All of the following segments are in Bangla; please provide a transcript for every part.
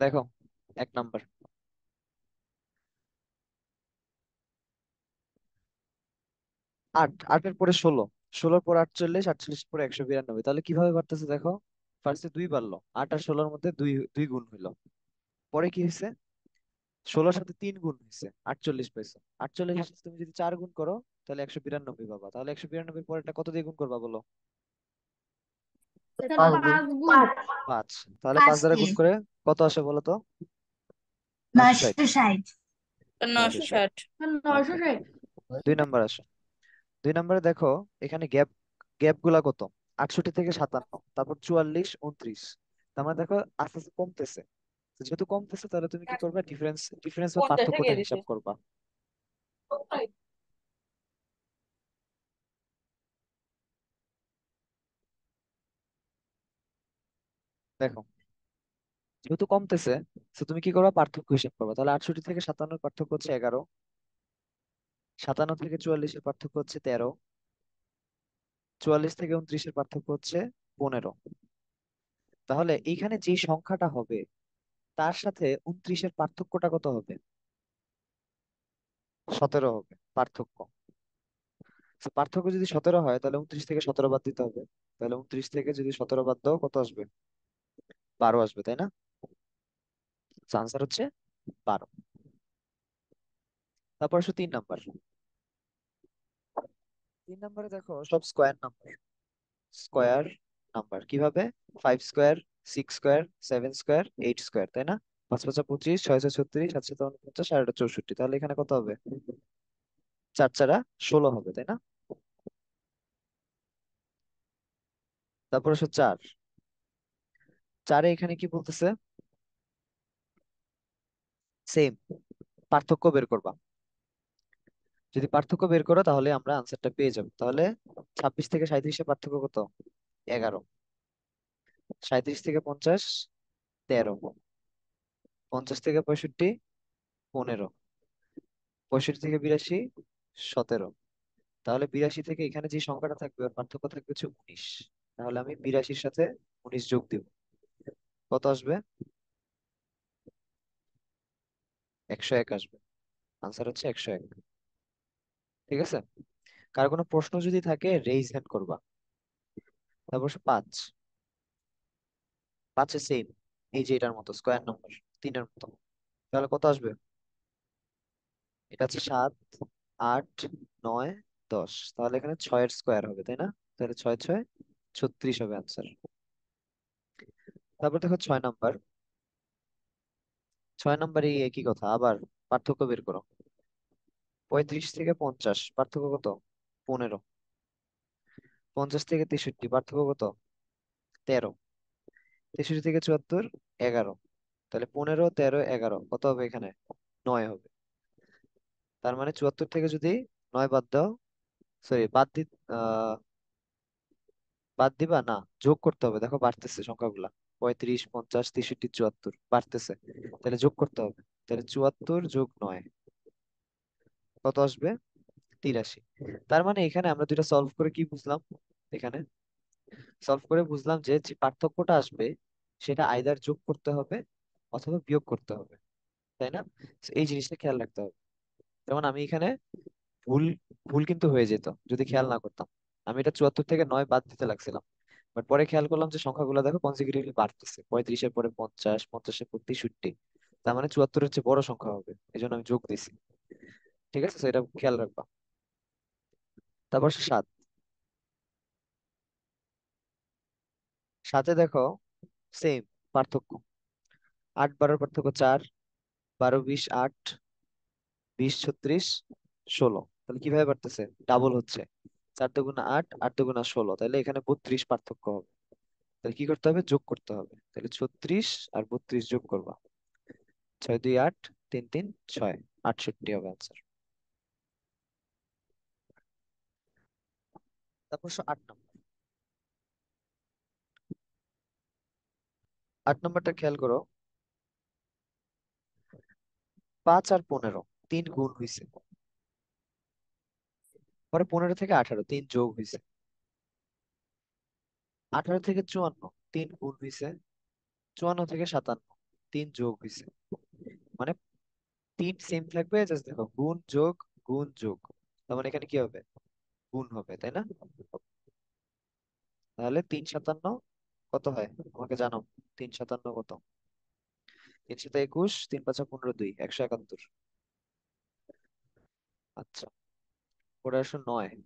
দেখো, 1 নাম্বার। 8, 8-এর পরে 16, 16-র পর 48, 48-এর পরে 192। তাহলে কিভাবে বাড়তেছে দেখো। ফার্স্টে 2 বাড়লো, 8 আর 16-র মধ্যে দুই দুই গুণ হইলো। পরে কি হয়েছে, 16-র সাথে 3 গুণ হয়েছে, 48 পাইছো। 48-এর সাথে তুমি যদি 4 গুণ করো তাহলে 192 পাবা। তাহলে 192 পরেরটা কত দিয়ে গুণ করবা বলো? এটা পাঁচ গুণ। 5 গুণ। 5। তাহলে 5 পাঁচ দ্বারা দিয়ে গুণ করে কত আসে বলো তো? 960। 960। 960। 960। ওকে, 960। 2 নাম্বার আসো। 2 নাম্বারে দেখো, এখানে গ্যাপ গ্যাপ গুলা কত? 68 থেকে 57, তারপর 44, 29। তার মানে দেখো আস্তে আস্তে কমতেছে। তো যেহেতু কমতেছে তাহলে তুমি কি করবে, ডিফারেন্স ডিফারেন্স বা 50 পার্থক্যটা গিয়ে দিছে। হিসাব করবা। দেখো, যেহেতু কমতেছে, তো তুমি কি করবা, পার্থক্য হিসাব করবা। তাহলে 68 থেকে 57-এর পার্থক্য হচ্ছে 11, 57 থেকে 44-এর পার্থক্য হচ্ছে 13, 44 থেকে 29-এর পার্থক্য হচ্ছে 15। তাহলে এইখানে যে সংখ্যাটা হবে তার সাথে 29-এর পার্থক্যটা কত হবে? 17 হবে পার্থক্য। তো পার্থক্য যদি 17 হয় তাহলে 29 থেকে 17 বাদ দিতে হবে। তাহলে 29 থেকে যদি 17 বাদ দাও কত আসবে? 12 আসবে, তাই না? আনসার হচ্ছে 12। তারপর আসো 3 নাম্বার। 3 নাম্বারে দেখো সব স্কোয়ার নাম্বার। স্কোয়ার নাম্বার কিভাবে? 5 স্কোয়ার, 6 স্কোয়ার, 7 স্কোয়ার, 8 স্কোয়ার, তাই না? 5 5 25, 6 6 36, 7 7 49, আর 64। তাহলে এখানে কত হবে? 4 4 16 হবে, তাই না? তারপর আসো 4। 4-এ এখানে কি বলতেছে? সেম, পার্থক্য বের করবা। যদি পার্থক্য বের করো তাহলে আমরা আনসারটা পেয়ে যাবো। তাহলে 26 থেকে 37-এর পার্থক্য কত? 11। 37 থেকে 50, 13। 50 থেকে 65, 15। 65 থেকে 82, 17। তাহলে 82 থেকে এখানে যে সংখ্যাটা থাকবে ওর পার্থক্য থাকবে হচ্ছে 19। তাহলে আমি 82-র সাথে 19 যোগ দিব। কত আসবে? 101 আসবে। আনসার হচ্ছে 101। ঠিক আছে? কার কোনো প্রশ্ন যদি থাকে রেইজ হ্যান্ড করবা। তারপর 5। 5-এ সেম, এই যে এটার মতো স্কোয়ার নাম্বার, 3-এর মতো। তাহলে কত আসবে? এটা হচ্ছে 7, 8, 9, 10। তাহলে এখানে 6-এর স্কোয়ার হবে, তাই না? তাহলে 6 6 36 হবে আনসার। তারপর দেখো 6 নাম্বার। 6 নাম্বারে একই কথা আবার, পার্থক্য বের করো। 35 থেকে 50 পার্থক্য কত? 15। 50 থেকে 63 পার্থক্য কত? 13। 63 থেকে 74, 11। তাহলে 15, 13, 11 কত হবে এখানে? 9 হবে। তার মানে 74 থেকে যদি 9 বাদ দাও, সরি বাদ দি, আহ বাদ দিবা না, যোগ করতে হবে। দেখো বাড়তেছে সংখ্যাগুলা, 35, 50, 63, 74 বাড়তেছে। তাহলে যোগ করতে হবে। তাহলে 74 যোগ 9 কত আসবে? 83। তার মানে এখানে আমরা দুইটা সলভ করে কি বুঝলাম? এখানে সলভ করে বুঝলাম যে যে পার্থক্যটা আসবে সেটা আইদার যোগ করতে হবে অথবা বিয়োগ করতে হবে, তাই না? So এই জিনিসটা খেয়াল রাখতে হবে। যেমন আমি এখানে ভুল ভুল কিন্তু হয়ে যেত যদি খেয়াল না করতাম। আমি এটা 74 থেকে 9 বাদ দিতে লাগছিলাম, বাট পরে খেয়াল করলাম যে সংখ্যাগুলো দেখো কনজিকিউটিভলি বাড়তেছে, 35-এর পরে 50, 50-এর পর 63। তার মানে 74-এর চেয়ে বড় সংখ্যা হবে, এই জন্য আমি যোগ দিছি। ঠিক আছে, তো এটা খেয়াল রাখবা। তারপর 7। 7-এ দেখো সেম পার্থক্য। 8 12-এর পার্থক্য 4, 12 20, 8, 20 36, 16। তাহলে কিভাবে বাড়তেছে? ডাবল হচ্ছে। 4 2 8, 8 2 16, তাহলে এখানে 32 পার্থক্য হবে। তাহলে কি করতে হবে? যোগ করতে হবে। তাহলে 36 আর 32 যোগ করবা। 6 2 8, 3 3 6, 68 হবে আনসার। তারপর 8 নম্বর। 8 নম্বরটা খেয়াল করো। 5 আর 15 3 গুণ হয়েছে, পরে 15 থেকে 18 3 যোগ হয়েছে। 18 থেকে 54 3 গুণ হয়েছে, 54 থেকে 57 তিন যোগ হয়েছে, মানে তিন সেম থাকবে, জাস্ট দেখো গুণ যোগ গুণ যোগ, তার মানে এখানে কি হবে, গুণ হবে, তাই না? তাহলে 3×57 কত হয় আমাকে জানাও। 3×57 কত? 3×21, 3×5 = 15, 2 171। আচ্ছা, পরে আসো 9।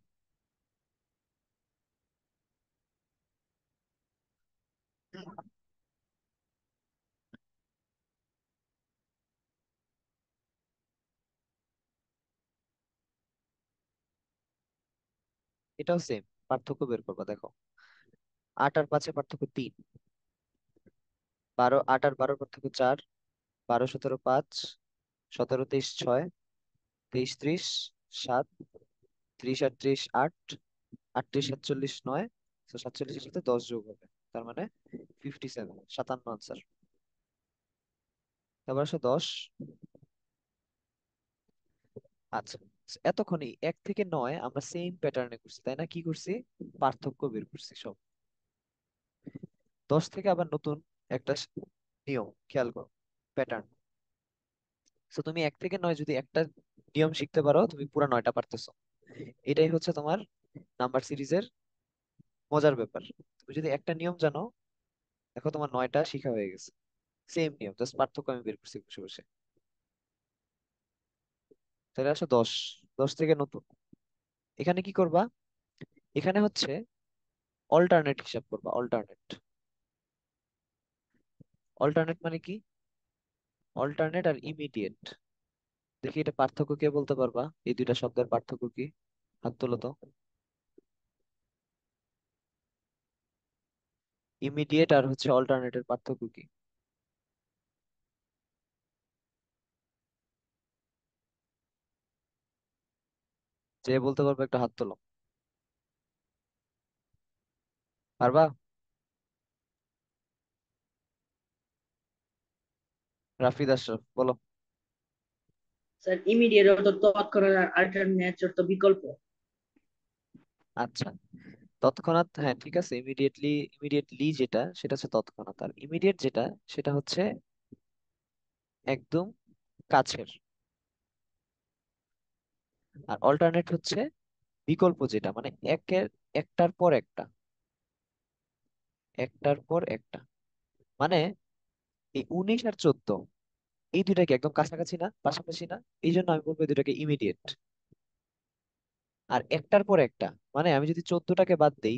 এটাও সেম, পার্থক্য বের করবা, দেখো 8 আর 5-এ পার্থক্য 3, 8 আর 12 পার্থক্য 4, 12, 17, 5, 17, 23, 6, 23, 30, 7, 30, 38, 8, 38, 47, 9, তো 47-এর সাথে 10 যোগ হবে, তার মানে 57, 57 আনসার। তারপর আসো 10। আচ্ছা, এতক্ষণই 1 থেকে 9 আমরা সেম প্যাটার্নে করছি, তাই না? কি করছি, পার্থক্য বের করছি সব। 10 থেকে আবার নতুন একটা নিয়ম খেয়াল করো, প্যাটার্ন। তো তুমি 1 থেকে 9 যদি একটা নিয়ম শিখতে পারো, তুমি পুরো 9টা পারতেছো। এটাই হচ্ছে তোমার নাম্বার সিরিজের মজার ব্যাপার। তুমি যদি একটা নিয়ম জানো, দেখো তোমার 9টা শিখা হয়ে গেছে। সেম নিয়ম, জাস্ট পার্থক্য আমি বের করছি বসে বসে। তাহলে আসো 10, 10 থেকে নতুন। এখানে কি করবা, এখানে হচ্ছে অল্টারনেট হিসাব করবা, অল্টারনেট। অল্টারনেট মানে কি, অল্টারনেট আর ইমিডিয়েট। দেখি এটা পার্থক্য কে বলতে পারবা, এই দুইটা শব্দের পার্থক্য কি? হাত তোলো তো। ইমিডিয়েট আর হচ্ছে অল্টারনেটের পার্থক্য কি? যে বলতে পারবে একটা হাত তোলো। পারবা? রাফিদ আশরাফ বলো। স্যার ইমিডিয়েট অর্থ তৎক্ষণাৎ, আর আল্টারনেট অর্থ বিকল্প। আচ্ছা, তৎক্ষণাৎ, হ্যাঁ ঠিক আছে। ইমিডিয়েটলি, ইমিডিয়েটলি যেটা সেটা হচ্ছে তৎক্ষণাৎ, আর ইমিডিয়েট যেটা সেটা হচ্ছে একদম কাছের। আর অল্টারনেট হচ্ছে বিকল্প, যেটা মানে একটার পর একটা, একটার পর একটা। মানে এই 19 আর 14, এই দুইটা কি একদম কাছাকাছি না, পাশাপাশি না? এই জন্য আমি বলবো এই দুটাকে ইমিডিয়েট। আর একটার পর একটা, মানে আমি যদি 14টাকে বাদ দেই,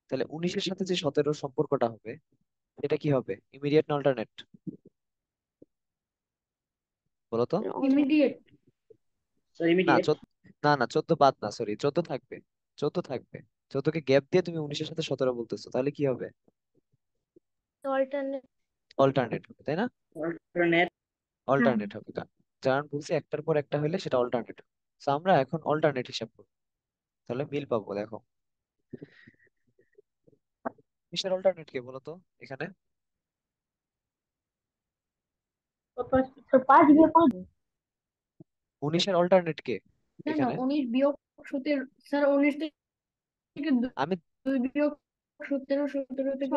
তাহলে 19-এর সাথে যে 17 সম্পর্কটা হবে, এটা কি হবে, ইমিডিয়েট না অল্টারনেট? বলো তো। ইমিডিয়েট। স্যার না ইমিডিয়েট। না না, 14 বাদ না, সরি, 14 থাকবে, 14 থাকবে। 14কে গ্যাপ দিয়ে তুমি 19-এর সাথে 17 বলতেছো, তাহলে কি হবে, অল্টারনেট। অল্টারনেট হবে, তাই না? অল্টারনেট। অল্টারনেট হবে, কারণ বলছি একটার পর একটা হলে সেটা অল্টারনেট। তো আমরা এখন অল্টারনেট হিসাব করবো, তাহলে মিল পাবো, দেখো। কিসের অল্টারনেট কে বলো তো এখানে? 5 বিয়োগ 5। 19-এর অল্টারনেট কে না না, এখানে? 19 বিয়োগ 17, স্যার 19 থেকে আমি 2 বিয়োগ 17, 17 থেকে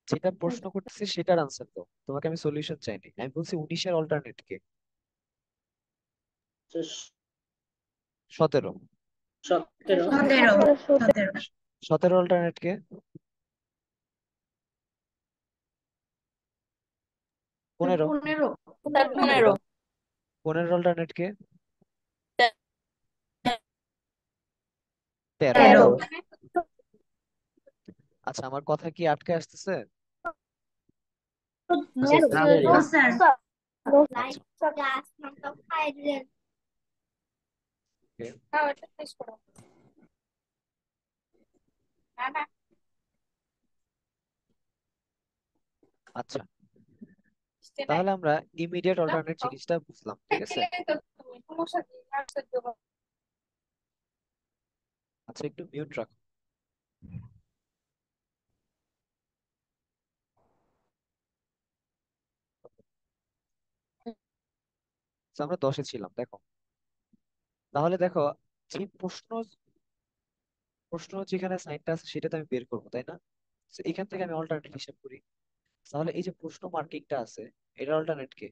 যেটা প্রশ্ন করতেছি সেটার আনসার দাও, তোমাকে আমি সলিউশন চাইনি, আমি বলছি 19-এর অল্টারনেট কে। স্যার 17। 17। 17। 17। 17 অল্টারনেট কে? 15। 15। স্যার 15। 15-এর অল্টারনেট কে? 13। 13। 13। আচ্ছা, আমার কথা কি আটকে আসতেছে? No Yes, sir, sir. No sir. আচ্ছা, okay, আচ্ছা, তাহলে আমরা ইমিডিয়েট অল্টারনেট জিনিসটা বুঝলাম, ঠিক আছে। আচ্ছা, একটু মিউট রাখো। So, আমরা 10-এ ছিলাম, দেখো। তাহলে দেখো, যে প্রশ্ন প্রশ্ন যেখানে সাইনটা আছে সেটা তো আমি বের করবো, তাই না? So, এখান থেকে আমি অল্টারনেট হিসাব করি। তাহলে এই যে প্রশ্ন মার্কিংটা আছে, এটার অল্টারনেট কে?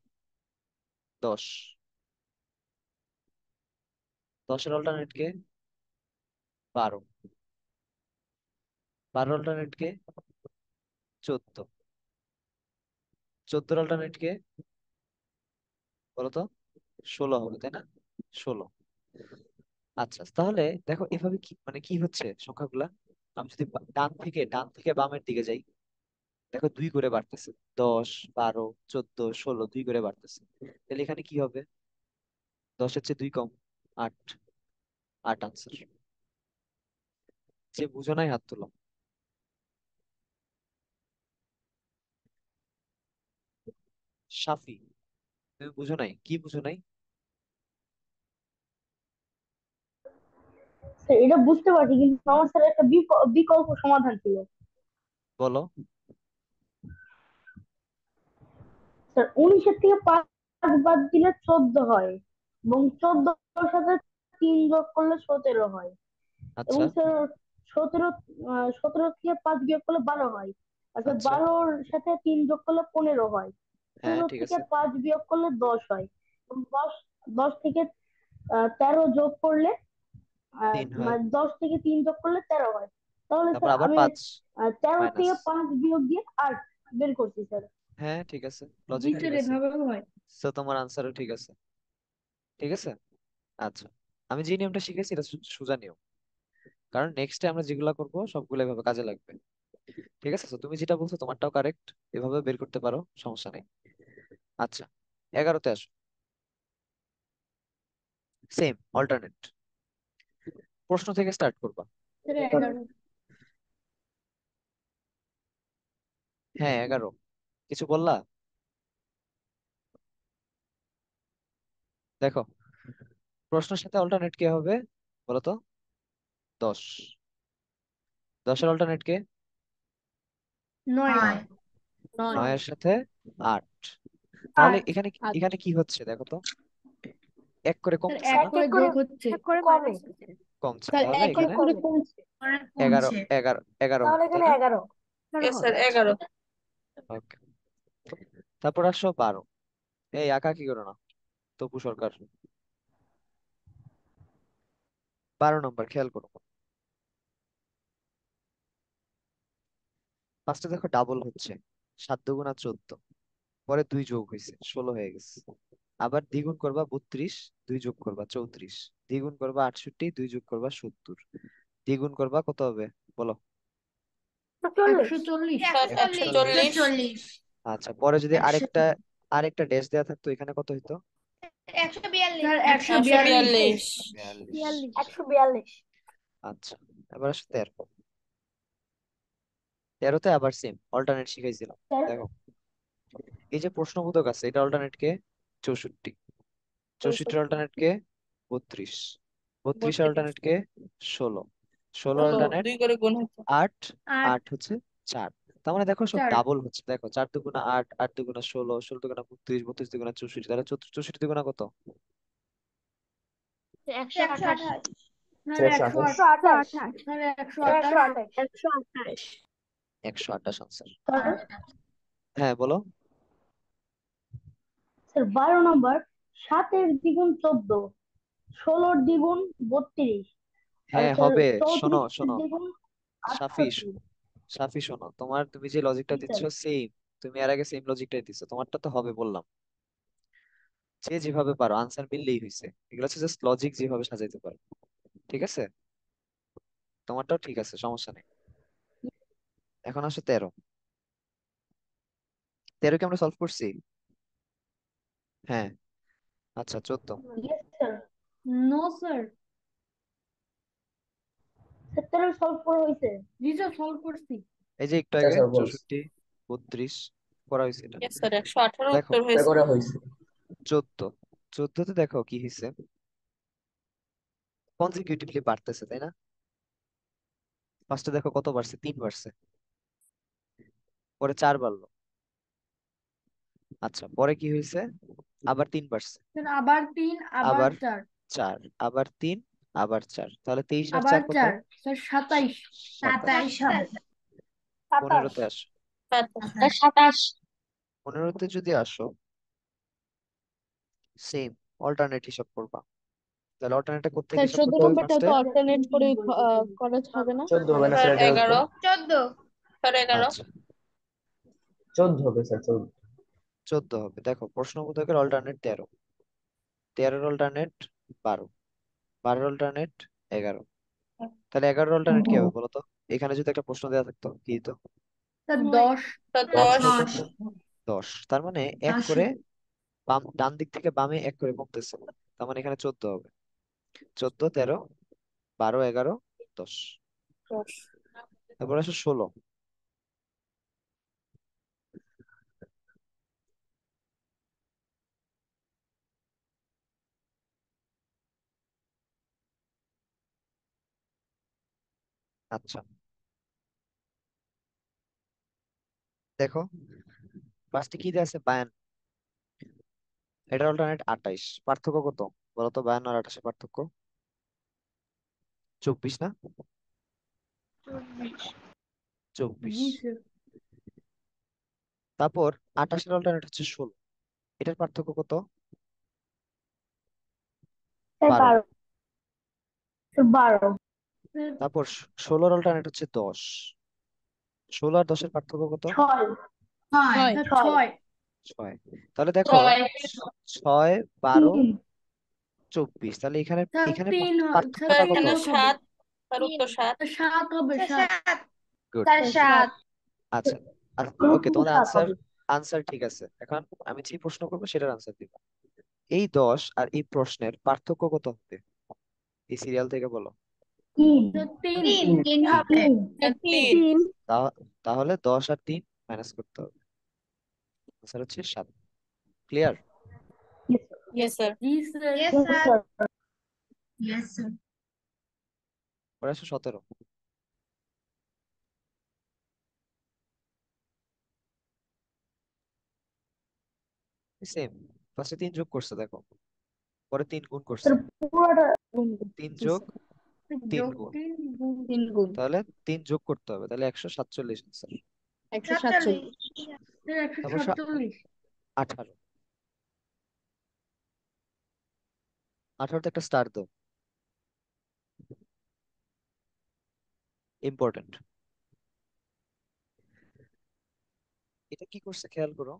10। 10-এর অল্টারনেট কে? 12। 12-এর অল্টারনেট কে? 14। 14-এর অল্টারনেট কে? বলতো। 16 হবে, তাই না? 16। আচ্ছা, তাহলে দেখো এভাবে কি মানে কি হচ্ছে সংখ্যাগুলা। আমি যদি ডান থেকে বামের দিকে যাই, দেখো 2 করে বাড়তেছে। 10, 12, 14, 16 2 করে বাড়তেছে। তাহলে এখানে কি হবে? 10-এর চেয়ে 2 কম। 8। 8 আনসার। যে বুঝো নাই হাত তোলো। সাফি, তুমি বুঝো নাই? কি বুঝো নাই? স্যার এটা বুঝতে পারছি, কিন্তু আমার স্যার একটা বিকল্প সমাধান ছিল। বলো। স্যার 19-এর থেকে 5 বাদ দিলে 14 হয়, এবং 14-এর সাথে 3 যোগ করলে 17 হয়, এবং আচ্ছা। স্যার 17 17 থেকে 5 বিয়োগ করলে 12 হয়, অর্থাৎ আচ্ছা। 12-র সাথে 3 যোগ করলে 15 হয়, হ্যাঁ, 15 ঠিক থেকে আছে। 5 বিয়োগ করলে 10 হয়, এবং 10 থেকে 13 যোগ করলে 3 হয়। 10 থেকে 3 যোগ করলে 13 হয়। তাহলে তারপর স্যার আবার আমি 5 13 মাইনাস। থেকে 5 বিয়োগ দিয়ে 8 বের করছি স্যার। হ্যাঁ, ঠিক আছে, লজিক ঠিক জিতের আছে। এভাবেও হয়। তো তোমার আনসারও ঠিক আছে। ঠিক আছে। আচ্ছা, আমি যে নিয়মটা শিখেছি এটা সোজা নিয়ম। কারণ নেক্সটে আমরা যেগুলা করবো সবগুলো এভাবে কাজে লাগবে। ঠিক আছে, তো তুমি যেটা বলছো তোমারটাও কারেক্ট, এভাবে বের করতে পারো, সমস্যা নেই। আচ্ছা, 11-তে আসো। Same alternate. প্রশ্ন থেকে স্টার্ট করবা। স্যার 11। হ্যাঁ, 11। কিছু বললা? দেখো, প্রশ্নের সাথে অল্টারনেট কে হবে বলো তো? 10। 10-এর অল্টারনেট কে? 9। 9। 9। 9-এর সাথে 8। তাহলে 8। এখানে আচ্ছা। এখানে কি হচ্ছে দেখো তো। এক করে স্যার কমতেছে এক না? করে যোগ হচ্ছে। কমে কমছে, স্যার তাহলে এক এক এখানে করে কমছে। 11। 11 11 তাহলে হবে, তাই এখানে না? 11। স্যার 11। ওকে। তারপর আসো 12। এই আঁকা কি করো না, তপু সরকার। 12 নম্বর খেয়াল করো। ফার্স্টে দেখো ডাবল হচ্ছে। 7 × 2 = 14। পরে 2 যোগ হয়েছে, 16 হয়ে গেছে। আবার দ্বিগুণ করবা 32, 2 যোগ করবা 34। দ্বিগুণ করবা 68, 2 যোগ করবা 70। দ্বিগুণ করবা কত হবে বলো? 140। স্যার 140। 140। আচ্ছা, পরে যদি 100। আরেকটা আরেকটা ড্যাশ দেওয়া থাকতো, এখানে কত হইতো? 142। স্যার 142। 142। 42। 142। আচ্ছা, এবার আসো 13। 13-তে আবার সেম অল্টারনেট শিখাইছিলাম। স্যার দেখো, এই যে প্রশ্নবোধক আছে এটা অল্টারনেট কে? 64। 64-এর 64। অল্টারনেট কে? 32। 32-এর 32। অল্টারনেট কে? 16। 16 16 অল্টারনেট 2 করে গুণ হচ্ছে। 8। 8। 8 হচ্ছে 4। তার মানে দেখো সব 4। ডাবল হচ্ছে। দেখো 4 × 2 = 8, 8 × 2 = 16, 16 × 2 = 32, 32 × 2 = 64। তাহলে 64 2 × কত? 128। স্যার 128। 128। স্যার 128। 128। 128। 128 আনসার। স্যার হ্যাঁ, বলো। স্যার 12 নম্বর, 7-এর দ্বিগুণ 14, 16-র দ্বিগুণ 32, আর হ্যাঁ, স্যার হবে। শোনো 34-এর শোনো দ্বিগুণ সাফি, 68। সাফি শোনো, তুমি যে লজিকটা জি দিচ্ছ স্যার। সেম। তুমি এর আগে সেম লজিকটাই দিচ্ছ, তোমারটা তো হবে বললাম। যে যেভাবে পারো আনসার মিললেই হয়েছে। এগুলো হচ্ছে জাস্ট লজিক, যেভাবে সাজাইতে পারো। ঠিক আছে, তোমারটাও ঠিক আছে, সমস্যা নেই। এখন আসো 13। 13 কি আমরা সলভ করছি? হ্যাঁ। আচ্ছা, 14। Yes sir. No sir. 17 solve করা হয়েছে। জি স্যার, সলভ করছি। এই যে একটু আগে 64, 32 করা হয়েছে এটা। ইয়েস স্যার 118 দেখো উত্তর হয়েছে। 14। 14-তে দেখো কি হয়েছে, কনজিকিউটিভলি বাড়তেছে, তাই না? ফার্স্টে দেখো কত বাড়ছে, 3 বাড়ছে। পরে 4 বাড়লো। আচ্ছা, পরে কি হয়েছে? আবার 3 বাড়ছে। স্যার আবার 3, আবার আবার 4, 4, আবার 3, আবার 4। তাহলে 23 আর আবার 4 কত? 4। স্যার 27। 27। 27 হবে। 15-তে আসো। সাতাশ। 15-তে যদি আসো সেম অল্টারনেট হিসাব করবা, তাহলে অল্টারনেটটা কোত্থেকে স্যার হিসাব 14 করতে হবে নম্বরটাও ফার্স্টে? তো অল্টারনেট করে করা হবে না? 14 হবে না স্যার স্যার, এটা 11, 11। আচ্ছা 14 হবে স্যার, 14। 14 হবে। দেখো প্রশ্নবোধকের অল্টারনেট 13, 13-র অল্টারনেট 12, 12-র অল্টারনেট 11, তাহলে 11-র অল্টারনেট কি হবে বলো তো? এখানে যদি একটা প্রশ্ন দেওয়া থাকতো কি দিত? স্যার 10। স্যার 10 10। হতো স্যার। 10, তার মানে এক 10 করে ডান দিক থেকে বামে এক করে কমতেছে, তার মানে এখানে 14 হবে। 14, 13, 12, 11, 10। তারপর আসো 16। আচ্ছা দেখো ফার্স্টে কি দেওয়া আছে? 52, এটার অল্টারনেট 28, পার্থক্য কত বলতো? 52 আর 28 এর পার্থক্য 24 না? 24। জি স্যার। তারপর 28-এর অল্টারনেট হচ্ছে 16, এটার পার্থক্য কত? স্যার 12। 12। স্যার 12। তারপর 16-র অল্টারনেট হচ্ছে 10, 16 আর 10-এর পার্থক্য কত? 6। ছয়। স্যার 6। 6। 6। তাহলে দেখো 6, 12, 3। 24, তাহলে এখানে স্যার এখানে 3 স্যার পার্থক্যটা কত? এখানে 3 হবে। 7। স্যার উত্তর 7। 7 হবে 7। গুড। স্যার 7। আচ্ছা ওকে, তোমাদের 7 আনসার হবে। আনসার ঠিক আছে। এখন আমি যে প্রশ্ন করবো সেটার আনসার দিবা। এই 10 আর এই প্রশ্নের পার্থক্য কত হবে এই সিরিয়াল থেকে বলো? 3। স্যার 3 তিন। হবে। 3। 3। তাহলে 10 আর 3 মাইনাস করতে হবে, আনসার হচ্ছে 7। ক্লিয়ার? Yes sir. জি স্যার। পরে আসো 17। সেম, ফার্স্টে 3 যোগ করছে দেখো, পরে 3 গুণ করছে, স্যার পুরোটা 3 যোগ 3 যোগ গুণ, 3 গুণ 3 গুণ তাহলে 3 যোগ করতে হবে, তাহলে 147 আনসার। 147। স্যার তারপর 147। 18, 18তে একটা স্টার দাও, ইম্পর্টেন্ট। এটা কি করছে খেয়াল করো,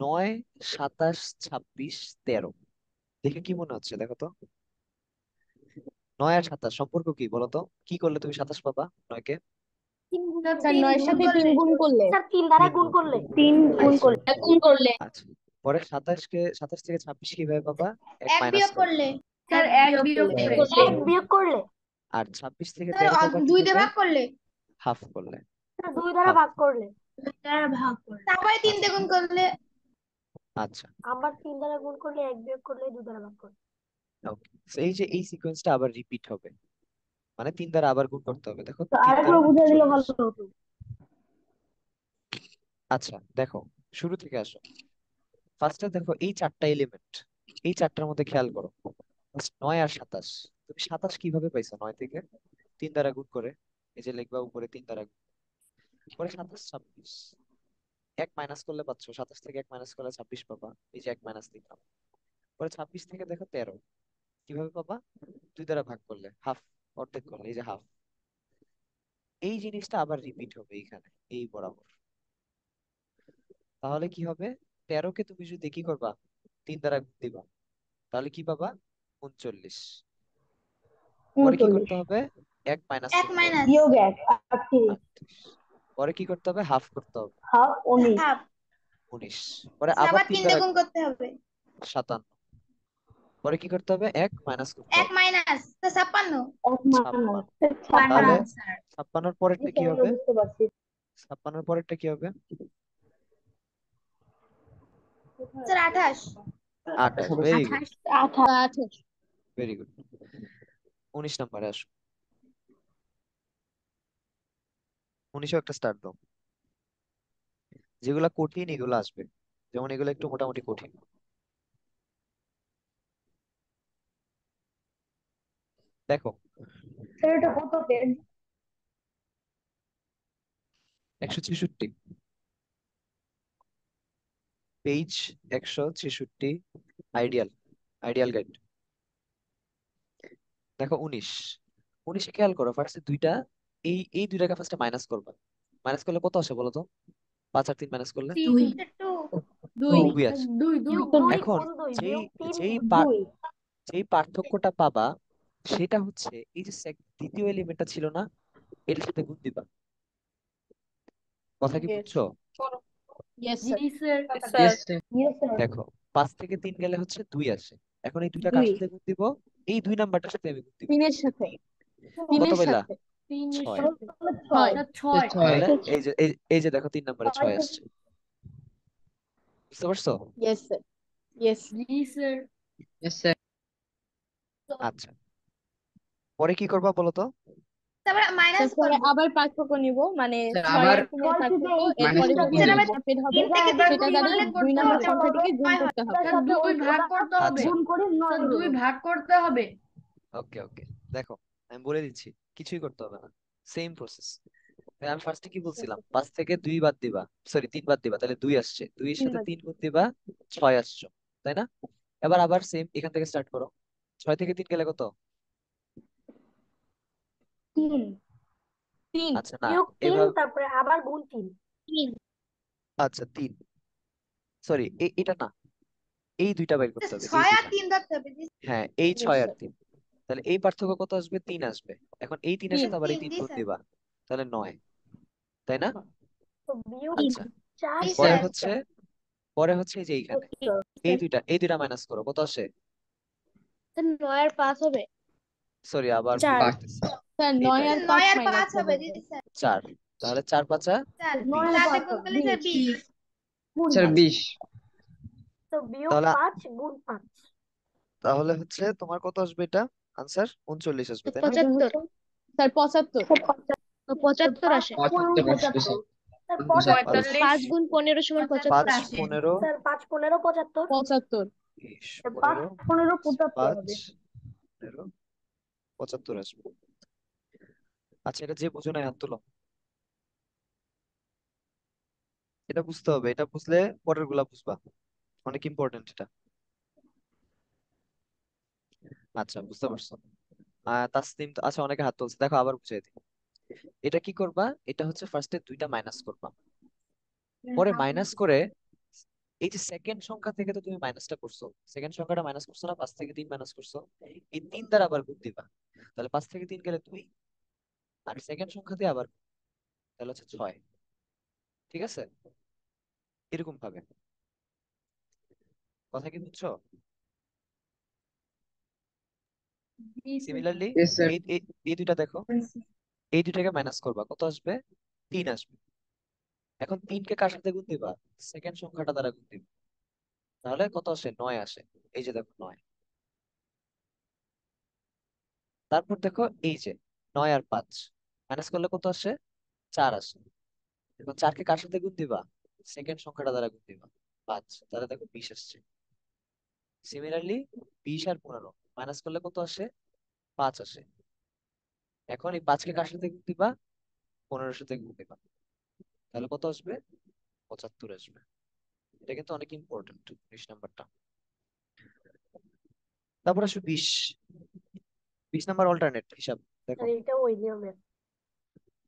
9, 27, 26, 13, দেখে কি মনে হচ্ছে দেখো তো? 9 আর 27 সম্পর্ক কি বলো তো? কি করলে তুমি 27 পাবা 9 কে? স্যার 9 এর সাথে 3 গুণ করলে। স্যার 3 দ্বারা 3 গুণ গুণ করলে। করলে। 3 গুণ আচ্ছা করলে। গুণ করলে। আচ্ছা, পরে 27 থেকে 26 কিভাবে পাবা? এক এক মাইনাস বিয়োগ করে। করলে, স্যার 1 বিয়োগ বিয়োগ করে। করলে। 1 বিয়োগ করলে। আর 26 থেকে স্যার 13 পাবা 2 দিয়ে কিভাবে? ভাগ করলে, হাফ করলে। স্যার 2 দ্বারা হাফ। ভাগ করলে। তার ভাগ করে। তারপরে 3 আচ্ছা দিয়ে গুণ করলে। আচ্ছা আবার 3 দ্বারা গুণ করলে, 1 বিয়োগ করলে, 2 দ্বারা ভাগ করলে। ওকে, এই যে এই সিকোয়েন্সটা আবার রিপিট হবে, মানে 3 দ্বারা আবার গুণ করতে হবে। দেখো তো 3 দ্বারা আরেকবার বুঝিয়ে দিলে 40। ভালো হতো। আচ্ছা দেখো শুরু থেকে আসো, ফার্স্টে দেখো এই 4টা এলিমেন্ট, এই 4টার মধ্যে খেয়াল করো। First 9 আর 27, তুমি 27 কিভাবে পাইছো? 9 থেকে 3 দ্বারা গুণ করে, এই যে লিখবা উপরে 3 দ্বারা গুণ। পরে 27, 26, এক মাইনাস করলে পাচ্ছ, 27 থেকে 1 মাইনাস করলে 26 পাবা, এই যে 1 মাইনাস দিলাম। পরে 26 থেকে দেখো 13, কিভাবে পাবা? 2 দ্বারা ভাগ করলে, হাফ, অর্ধেক করলে, এই যে হাফ। এই জিনিসটা আবার রিপিট হবে এখানে এই বরাবর। তাহলে কি হবে? 13কে তুমি যদি কি করবা, 3 দ্বারা গুণ দিবা, তাহলে কি পাবা? 39। পরে কি 39। করতে হবে? 1 মাইনাস 1 করতে হবে, মাইনাস বিয়োগ 1 আর 30। 38। পরে কি করতে হবে? হাফ করতে হবে, হাফ 19। হাফ। 19। পরে স্যার আবার আবার 3 3 দিয়ে দ্বারা গুণ গুণ, করতে হবে। 57। পরে কি করতে হবে? 1 মাইনাস করতে 1 হবে, মাইনাস স্যার 56। 1 মাইনাস 56। তাহলে 56। 56-র পরেরটা কি আমিও হবে? বুঝতে পারছি। 56-র পরেরটা কি হবে? Sir 28। 28। Very good, 28। Very good. 19 নম্বরে আসো, 19-ও একটা স্টার দাও। যেগুলা কঠিন এগুলো আসবে, যেমন এগুলো একটু মোটামুটি কঠিন। দেখো স্যার এটা কত page? 166। Page 166, ideal ideal guide. দেখো 19 খেয়াল করো, ফার্স্টে দুইটা, এই দুইটাকে ফার্স্টে মাইনাস করবা। মাইনাস করলে কত আসে বলো তো? 5 আর 3 মাইনাস করলে 2 দুই 2 আসে। বিয়োগ দুই। 2 এখন কোন 2 যেই বিয়োগ 3 যেই 2 যেই পার্থক্যটা পাবা সেটা হচ্ছে এই যে দ্বিতীয় এলিমেন্টটা ছিল না, এটার সাথে গুণ দিবা। কথা কি Yes. বুঝছো? Yes, sir. Sir yes sir দেখো 5 থেকে 3 গেলে হচ্ছে 2 আসে। এখন এই দুইটা কার দুই। সাথে গুণ দিব? এই 2 নাম্বারটার সাথে আমি গুণ দিব। তিনের সাথে। কত তিনের পাইলা? সাথে। 6। ছয়। তাহলে এই যে দেখো 3 নাম্বারে 6 আসছে। বুঝতে পারছো? Yes, sir. Yes. আচ্ছা, পরে কি করবা বলো তো? তারপরে মাইনাস তারপরে করব আবার পার্থক্য নিব, মানে স্যার, 6 আবার আর 3 এর 6 থেকে পার্থক্য, 8 এরপরে মাইনাস যখন করতে হবে। এটা বের হবে 3 থেকে 3 সেটা দ্বারা করলে 2 নম্বর করতে সংখ্যাটিকে হবে। গুণ করতে হবে। তার সাথে ওই ওটা আচ্ছা, গুণ করে 9 ভাগ করতে হবে। ওকে ওকে। দেখো আমি বলে দিচ্ছি, কিছুই করতে হবে না, সেম প্রসেস। আমি ফার্স্টে কি বলছিলাম? 5 থেকে 2 বাদ দিবা, সরি 3 বাদ দিবা, তাহলে 2 আসছে। 2 এর সাথে 3 গুণ দিবা, 6 আসছে, তাই না? এবার আবার সেম এখান থেকে স্টার্ট করো। 6 থেকে 3 গেলে কত? 3 3। আচ্ছা না, বিয়োগ 3 এভাবে, তারপরে আবার গুণ 3 আচ্ছা 3, সরি এটা না, এই দুইটা বের করতে হবে, এই 6 আর দুইটা। 3 ধরতে হবে। হ্যাঁ, এই Yes, 6 আর sir. 3। তাহলে এই পার্থক্য কত আসবে? 3 আসবে। এখন এই 3 এর 3। সাথে আবার এই 3 3 জি গুণ স্যার। দিবা, তাহলে 9, তাই না? তো বিয়োগ আচ্ছা, 4 জি পরে স্যার। হচ্ছে পরে হচ্ছে এই যে এইখানে এই দুইটা মাইনাস করো, কত আসে? 9 আর 5 হবে সরি, আবার ভুল 4 করতেছি। স্যার এই 9 আর দেখো 9 5 আর মাইনাস 5 হবে। করবেন। জি স্যার। 4, তাহলে 4 5 4 9 20। আর 4 5 গুণ করলে স্যার 20। গুণ স্যার 20 20। তো বিয়োগ তাহলে 5 গুণ 5 তাহলে হচ্ছে তোমার কত আসবে? এটা আনসার 39 আসবে, তাই না? এটা হচ্ছে স্যার 75। 75 আসে 75 আসবে স্যার। স্যার 5 45 5 গুণ 15 সমান 5 75 15 স্যার 5 15 75 75। 20 স্যার 5 15 15 75 5 হবে 15 75 আসবে। আচ্ছা, এটা যে বুঝো নাই হাত তুলো। এটা বুঝতে হবে, এটা বুঝলে পরের গুলা বুঝবা, অনেক ইম্পর্টেন্ট এটা। আচ্ছা, বুঝতে পারছো? তাসনিম তো, আচ্ছা অনেকে হাত তুলছে, দেখো আবার বুঝাই দিই। এটা কি করবা? এটা হচ্ছে ফার্স্টে দুইটা মাইনাস করবা, পরে মাইনাস করে এই যে সেকেন্ড সংখ্যা থেকে তো তুমি মাইনাসটা করছো, সেকেন্ড সংখ্যাটা মাইনাস করছো না, 5 থেকে 3 মাইনাস করছো, এই 3 দ্বারা আবার গুণ দিবা। তাহলে 5 থেকে 3 গেলে 2, আর সেকেন্ড সংখ্যা দিয়ে আবার, তাহলে হচ্ছে 6। ঠিক আছে? এরকম ভাবে। কথা কি বুঝছো? Similarly yes sir. এই এই এই দুইটা দেখো, এই দুইটাকে মাইনাস করবা, কত আসবে? 3 আসবে। এখন 3 কে কার সাথে গুণ দিবা? সেকেন্ড সংখ্যাটা দ্বারা গুণ দিবা, তাহলে কত আসে? 9 আসে। এই যে দেখো 9। তারপর দেখো এই যে 9 আর 5 মাইনাস করলে কত আসে? 4 আসে। এখন 4 কে কার সাথে গুণ দিবা? সেকেন্ড সংখ্যাটা দ্বারা গুণ দিবা, 5, তাহলে দেখো 20 আসছে। সিমিলারলি 20 আর 15 মাইনাস করলে কত আসে? 5 আসে। এখন এই 5 কে কার সাথে গুণ দিবা? 15 এর সাথে গুণ দিবা, তাহলে কত আসবে? 75 আসবে। এটা কিন্তু অনেক ইম্পর্টেন্ট, 20 নাম্বারটা। তারপর আসবে 20। 20 নাম্বার অল্টারনেট হিসাব দেখো। স্যার এটা ওই নিয়মের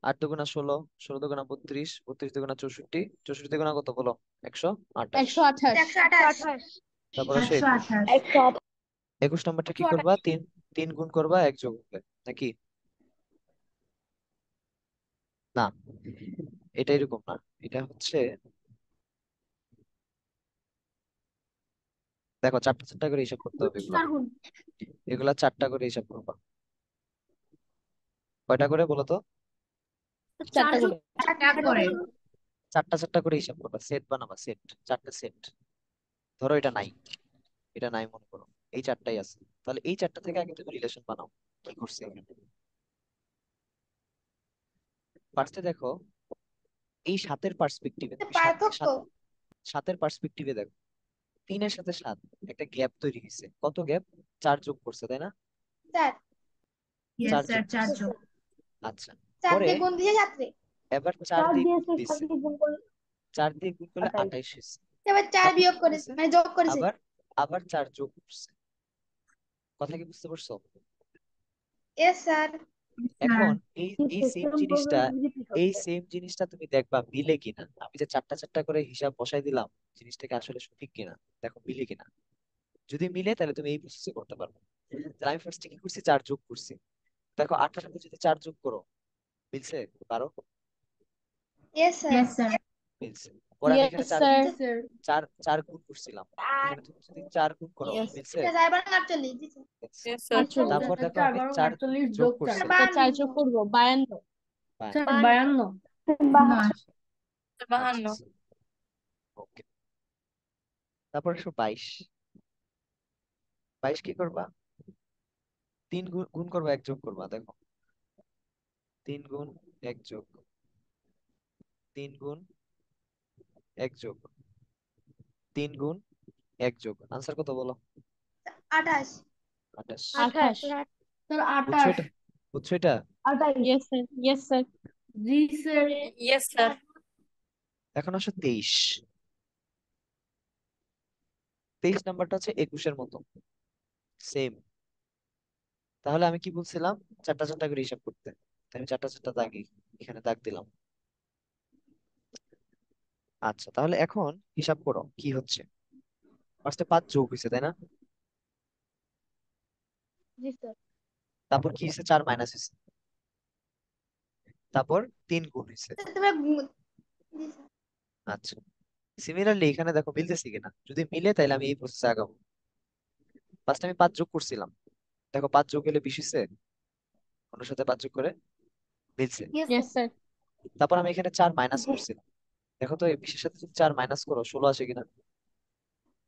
8 দুগুণা 16, 16 দুগুণা 32, 32 দুগুণা 64, 64 দুগুণা কত বলো? 128। 128। 128। তারপর আসে 21। 128 21 নাম্বারটা কি করবা? 3 গুণ করবা, 1 যোগ হবে নাকি? না, এটা এরকম না, এটা হচ্ছে, দেখো 4টা 4টা করে হিসাব করতে হবে এগুলা। এগুলা 4টা করে হিসাব করবা। কয়টা করে বলো তো? 4টা করে। 4টা 4টা করে হিসাব করবা, সেট বানাবা, সেট, 4টা সেট। ধরো এটা নাই, এটা নাই মনে করো, এই 4টাই আছে, তাহলে এই 4টা থেকে আগে তুমি রিলেশন বানাও। কি করছে এখানে? ফার্স্টে দেখো এই 7-এর পার্সপেক্টিভে, তুমি পার্থক্য। 7-এর পার্সপেক্টিভে দেখো, 3-এর সাথে 7 একটা গ্যাপ তৈরি হয়েছে, কত গ্যাপ? 4 যোগ করছে, তাই না? 4 4 যোগ করছে। আচ্ছা, 4 পরে দিয়ে গুণ দিয়ে 7 রে। এবার 4 4 দিয়ে গুণ দিয়েছে দিচ্ছে, 7 দিয়ে গুণ করলে 4 দিয়ে গুণ করলে 28 28 হয়েছে। এবার 4 তারপর বিয়োগ কি করেছে করেছে? মানে যোগ করেছে। আবার আবার 4 যোগ করছে। কথা কি বুঝতে পারছো? Yes sir. এখন এই এই সেম সেম জিনিসটা প্রসেস রিপিট এই হচ্ছে। সেম জিনিসটা তুমি দেখবা মিলে কিনা। আমি যে চারটা চারটা করে হিসাব বসাই দিলাম, জিনিসটাকে আসলে সঠিক কিনা দেখো, মিলে কিনা। যদি মিলে তাহলে তুমি এই প্রসেসে করতে পারবে। তাহলে আমি ফার্স্টে কি করছি, 4 যোগ করছি। দেখো 8টার সাথে যদি 4 যোগ করো, মিলছে? পারো? Yes sir. মিলছে। পরে আমি এখানে ইয়েস 4 স্যার। চার চার গুণ করছিলাম, এখানে তুমি যদি 4 গুণ করো, ইয়েস মিলছে? এটা 4 × 48 জি স্যার। মিলছে। Yes, sir. 48। তারপর দেখো আমি 4 যোগ করছি, স্যার এটা 4 52। যোগ করবো 52। 52। আচ্ছা 52 ওকে। তারপর 22। 22 কি করবা? 3 গুণ গুণ করবা, 1 যোগ করবা। দেখো 3 গুণ 1 যোগ, 3 গুণ 1 যোগ, 3 গুণ 1 যোগ, আনসার কত বলো? 28। 28। 28। বুঝছো এটা? বুঝছো এটা? 28। Yes sir. Yes sir. Yes, sir. এখন আসো 23। 23 নাম্বারটা হচ্ছে 21-এর মতো, সেম। তাহলে আমি কি বলছিলাম, চারটা চারটা করে হিসাব করতে। তাই আমি চারটা চারটা দাগি এখানে দাগ দিলাম। আচ্ছা, তাহলে এখন হিসাব করো কি হচ্ছে। ফার্স্টে 5 যোগ হয়েছে, তাই না? জি স্যার। তারপর কি হয়েছে, 4 মাইনাস হয়েছে। তারপর 3 গুণ হয়েছে। স্যার তোমরা জি স্যার। আচ্ছা, সিমিলারলি এখানে দেখো মিলতেছে কিনা। যদি মিলে তাহলে আমি এই প্রসেসে আগাবো। ফার্স্ট আমি 5 যোগ করছিলাম, দেখো 5 যোগ হলে 20 হয়েছে, অন্যের সাথে 5 যোগ করে মিলছে। Yes sir. তারপর আমি এখানে 4 মাইনাস করছিলাম, দেখো তো এই 20-এর সাথে যদি 4 মাইনাস করো 16 আসে কিনা?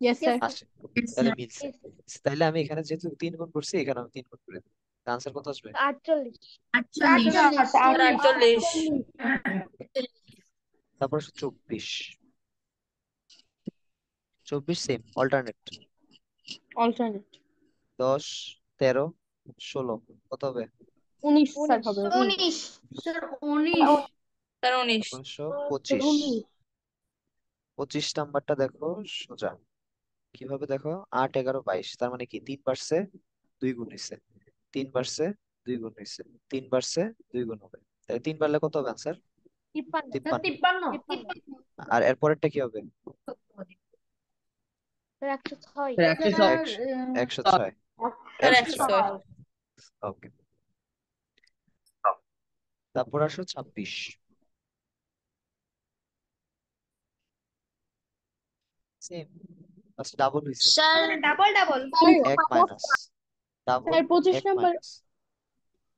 Yes sir. আসে। তাহলে মিলছে। তাহলে আমি এখানে যেহেতু 3 গুণ করছি, এখানে আমি 3 গুণ করে দিই। আনসার কত আসবে? 48। 48 তারপর আসে 24। 24 সেম অল্টারনেট। অল্টারনেট। 10, 13, 16 কত হবে? 19 স্যার হবে। 19। sir, 19 1925। 25 নাম্বারটা দেখো সোজা। কিভাবে দেখো, 8, 11, 22, তার মানে কি 3 বাড়ছে 2 গুণ হয়েছে, 3 বাড়ছে 2 গুণ হয়েছে, 3 বাড়ছে 2 গুণ হবে। তাহলে 3 বাড়লে কত হবে আনসার? 53। 53। আর এর পরেরটা কি হবে? 106। 106। sir, 106। 106 ওকে। তারপর আসো 26। সেম, আচ্ছা ডাবল হয়েছে। Double double. Sir 1 minus, double sir 25 1 number. Minus.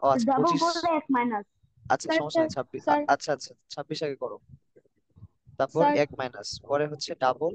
ও আচ্ছা ডাবল 25। করলে 1 মাইনাস। আচ্ছা স্যার সমস্যা স্যার নেই, 26। স্যার আচ্ছা আচ্ছা 26 আগে করো। তারপর স্যার 1 মাইনাস, পরে হচ্ছে ডাবল